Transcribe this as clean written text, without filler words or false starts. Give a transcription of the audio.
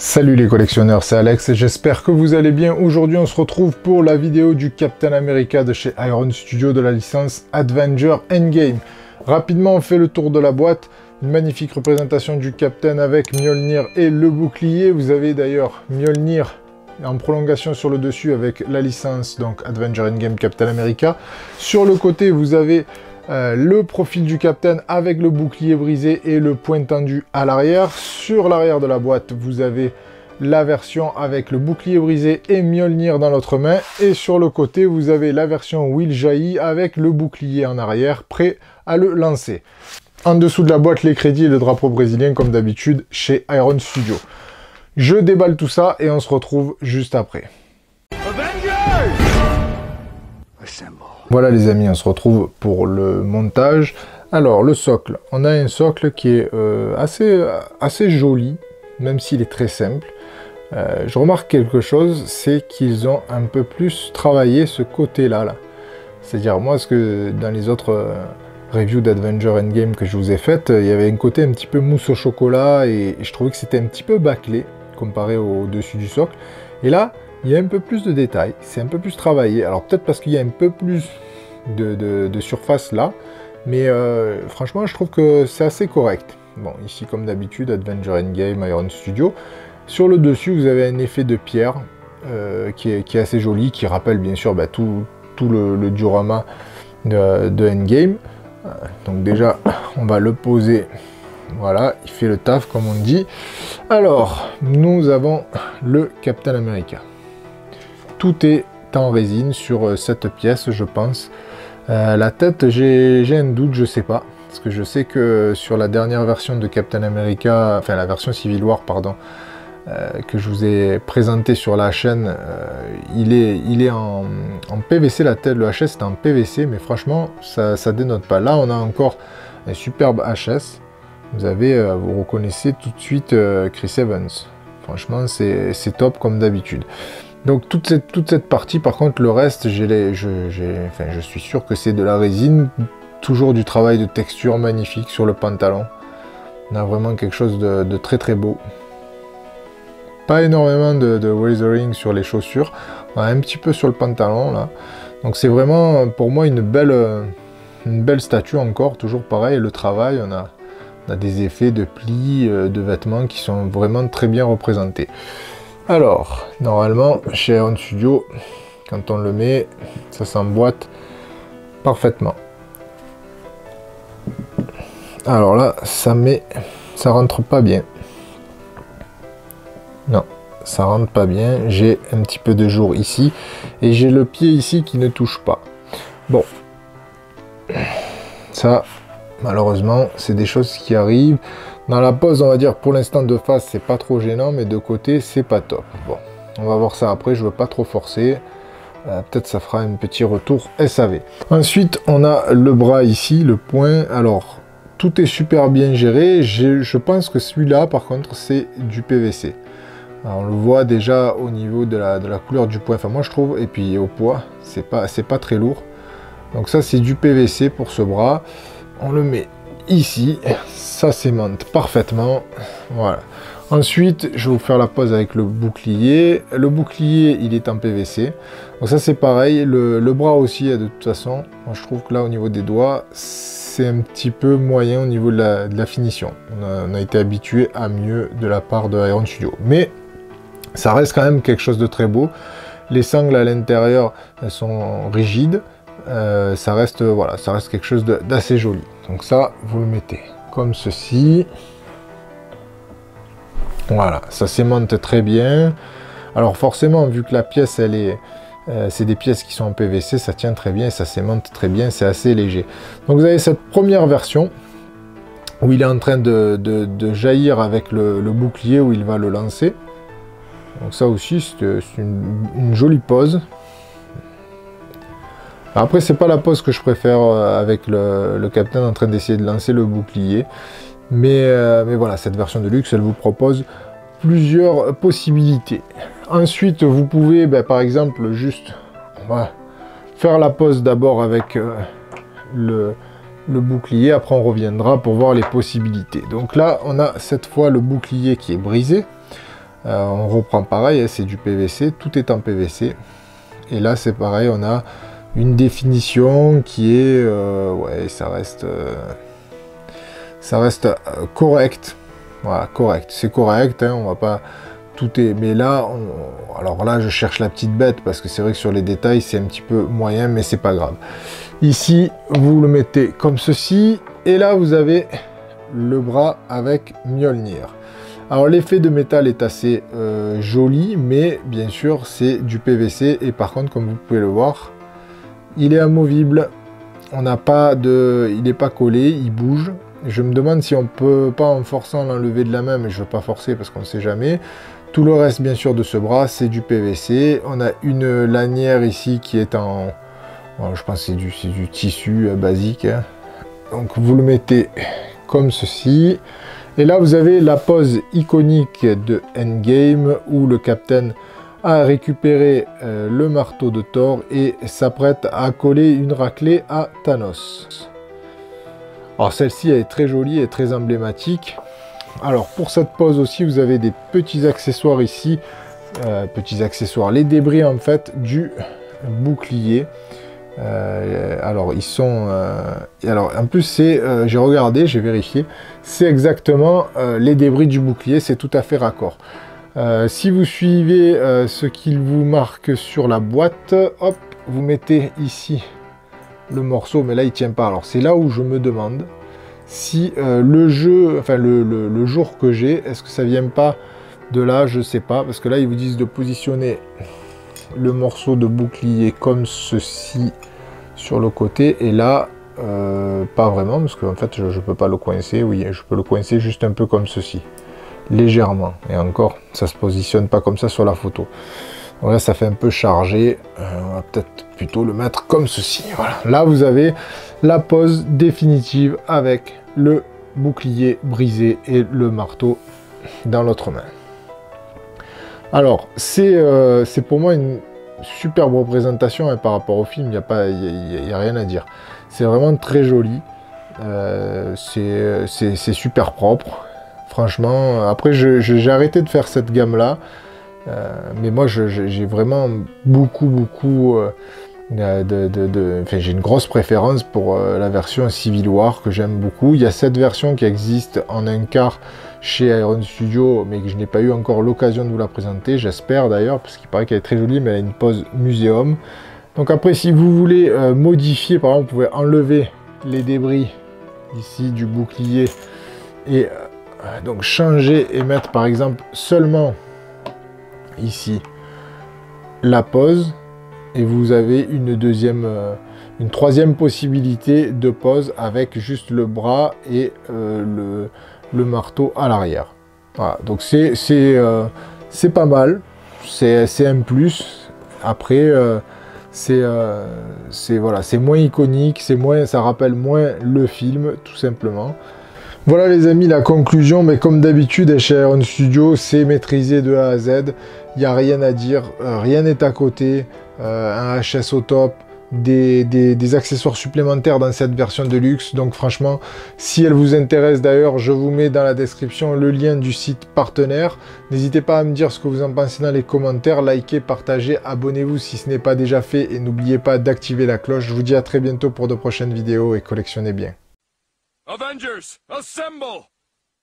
Salut les collectionneurs, c'est Alex et j'espère que vous allez bien. Aujourd'hui on se retrouve pour la vidéo du Captain America de chez Iron Studio de la licence Avenger Endgame. Rapidement on fait le tour de la boîte, une magnifique représentation du Captain avec Mjolnir et le bouclier. Vous avez d'ailleurs Mjolnir en prolongation sur le dessus avec la licence donc Avenger Endgame Captain America. Sur le côté vous avez le profil du Captain avec le bouclier brisé et le poing tendu à l'arrière. Sur l'arrière de la boîte, vous avez la version avec le bouclier brisé et Mjolnir dans l'autre main. Et sur le côté, vous avez la version Will jaillit avec le bouclier en arrière, prêt à le lancer. En dessous de la boîte, les crédits et le drapeau brésilien, comme d'habitude, chez Iron Studio. Je déballe tout ça et on se retrouve juste après. Voilà les amis, on se retrouve pour le montage. Alors le socle, on a un socle qui est assez joli, même s'il est très simple. Je remarque quelque chose, c'est qu'ils ont un peu plus travaillé ce côté-là. Là. C'est-à-dire moi, ce que dans les autres reviews d'Avenger Endgame que je vous ai faites, il y avait un côté un petit peu mousse au chocolat et je trouvais que c'était un petit peu bâclé comparé au dessus du socle. Et là, il y a un peu plus de détails, c'est un peu plus travaillé. Alors peut-être parce qu'il y a un peu plus de surface là, mais franchement je trouve que c'est assez correct. Bon, ici comme d'habitude, Avenger Endgame, Iron Studio. Sur le dessus, vous avez un effet de pierre qui est assez joli, qui rappelle bien sûr tout le diorama de Endgame. Donc déjà, on va le poser. Voilà, il fait le taf comme on dit. Alors, nous avons le Captain America. Tout est en résine sur cette pièce, je pense. La tête, j'ai un doute, je sais pas. Parce que je sais que sur la dernière version de Captain America, enfin la version Civil War, pardon, que je vous ai présenté sur la chaîne, il est en PVC, la tête, le HS est en PVC, mais franchement, ça dénote pas. Là, on a encore un superbe HS. Vous reconnaissez tout de suite Chris Evans. Franchement, c'est top comme d'habitude. Donc toute cette partie, par contre, le reste, je suis sûr que c'est de la résine, toujours du travail de texture magnifique sur le pantalon. On a vraiment quelque chose de très très beau. Pas énormément de weathering sur les chaussures, on a un petit peu sur le pantalon là. Donc c'est vraiment pour moi une belle statue encore, toujours pareil, le travail, on a des effets de plis de vêtements qui sont vraiment très bien représentés. Alors, normalement, chez Iron Studio, quand on le met, ça s'emboîte parfaitement. Alors là, ça rentre pas bien. Non, ça rentre pas bien. J'ai un petit peu de jour ici, et j'ai le pied ici qui ne touche pas. Bon, ça, malheureusement, c'est des choses qui arrivent. Dans la pose, on va dire, pour l'instant de face, c'est pas trop gênant, mais de côté, c'est pas top. Bon, on va voir ça après, je veux pas trop forcer. Peut-être ça fera un petit retour SAV. Ensuite, on a le bras ici, le poing. Alors, tout est super bien géré. Je pense que celui-là, par contre, c'est du PVC. Alors, on le voit déjà au niveau de la couleur du poing. Enfin, moi, je trouve, et puis au poids, c'est pas très lourd. Donc ça, c'est du PVC pour ce bras. On le met ici, ça s'aimante parfaitement. Voilà. Ensuite, je vais vous faire la pose avec le bouclier. Le bouclier, il est en PVC. Donc ça, c'est pareil. Le bras aussi, de toute façon. Moi, je trouve que là, au niveau des doigts, c'est un petit peu moyen au niveau de la finition. On a été habitué à mieux de la part de Iron Studio. Mais ça reste quand même quelque chose de très beau. Les sangles à l'intérieur, elles sont rigides. Ça reste quelque chose d'assez joli. Donc ça, vous le mettez comme ceci. Voilà, ça s'aimante très bien. Alors forcément, vu que la pièce, c'est des pièces qui sont en PVC, ça tient très bien, ça s'aimante très bien, c'est assez léger. Donc vous avez cette première version où il est en train de jaillir avec le bouclier, où il va le lancer. Donc ça aussi, c'est une jolie pose. Après, c'est pas la pose que je préfère avec le Captain en train d'essayer de lancer le bouclier. Mais voilà, cette version de luxe, elle vous propose plusieurs possibilités. Ensuite, vous pouvez, par exemple, juste faire la pose d'abord avec le bouclier. Après, on reviendra pour voir les possibilités. Donc là, on a cette fois le bouclier qui est brisé. On reprend pareil, hein, c'est du PVC, tout est en PVC. Et là c'est pareil, on a une définition qui est, ouais, ça reste correct. Voilà, correct, c'est correct, hein, on va pas... Tout est... Mais là, alors là, je cherche la petite bête, parce que c'est vrai que sur les détails, c'est un petit peu moyen, mais c'est pas grave. Ici, vous le mettez comme ceci, et là, vous avez le bras avec Mjolnir. Alors, l'effet de métal est assez joli, mais bien sûr, c'est du PVC, et par contre, comme vous pouvez le voir, il est amovible. On n'a pas de... Il n'est pas collé, il bouge. Je me demande si on peut pas, en forçant, l'enlever de la main, mais je ne veux pas forcer parce qu'on ne sait jamais. Tout le reste, bien sûr, de ce bras, c'est du PVC. On a une lanière ici qui est en... Bon, je pense que c'est du tissu basique. Hein. Donc, vous le mettez comme ceci. Et là, vous avez la pose iconique de Endgame où le Captain a récupéré le marteau de Thor et s'apprête à coller une raclée à Thanos. Alors celle-ci est très jolie et très emblématique. Alors pour cette pose aussi, vous avez des petits accessoires ici. Petits accessoires, les débris en fait du bouclier. Alors ils sont... alors en plus c'est... j'ai regardé, j'ai vérifié. C'est exactement les débris du bouclier, c'est tout à fait raccord. Si vous suivez ce qu'il vous marque sur la boîte, hop, vous mettez ici le morceau, mais là il tient pas. Alors c'est là où je me demande si le jeu, enfin le jour que j'ai, est-ce que ça vient pas de là, je sais pas, parce que là ils vous disent de positionner le morceau de bouclier comme ceci sur le côté, et là pas vraiment, parce qu'en fait je peux pas le coincer. Oui, je peux le coincer juste un peu comme ceci, légèrement, et encore ça se positionne pas comme ça sur la photo. Donc là, ça fait un peu chargé. On va peut-être plutôt le mettre comme ceci. Voilà. Là, vous avez la pose définitive avec le bouclier brisé et le marteau dans l'autre main. Alors, c'est pour moi une superbe représentation, hein, par rapport au film. Il n'y a rien à dire. C'est vraiment très joli. C'est super propre. Franchement, après, j'ai arrêté de faire cette gamme-là. Mais moi j'ai vraiment beaucoup enfin, j'ai une grosse préférence pour la version Civil War que j'aime beaucoup. Il y a cette version qui existe en un quart chez Iron Studio, mais que je n'ai pas eu encore l'occasion de vous la présenter, j'espère d'ailleurs, parce qu'il paraît qu'elle est très jolie, mais elle a une pose muséum. Donc après, si vous voulez modifier, par exemple, vous pouvez enlever les débris ici du bouclier et donc changer et mettre par exemple seulement ici la pose, et vous avez une troisième possibilité de pose avec juste le bras et le marteau à l'arrière. Voilà, donc c'est pas mal, c'est un plus. Après voilà, c'est moins iconique, ça rappelle moins le film, tout simplement. Voilà les amis, la conclusion, mais comme d'habitude chez Iron Studio, c'est maîtrisé de A à Z, il n'y a rien à dire, rien n'est à côté, un HS au top, des accessoires supplémentaires dans cette version de luxe. Donc franchement, si elle vous intéresse, d'ailleurs, je vous mets dans la description le lien du site partenaire. N'hésitez pas à me dire ce que vous en pensez dans les commentaires, likez, partagez, abonnez-vous si ce n'est pas déjà fait, et n'oubliez pas d'activer la cloche. Je vous dis à très bientôt pour de prochaines vidéos, et collectionnez bien. Avengers, assemble!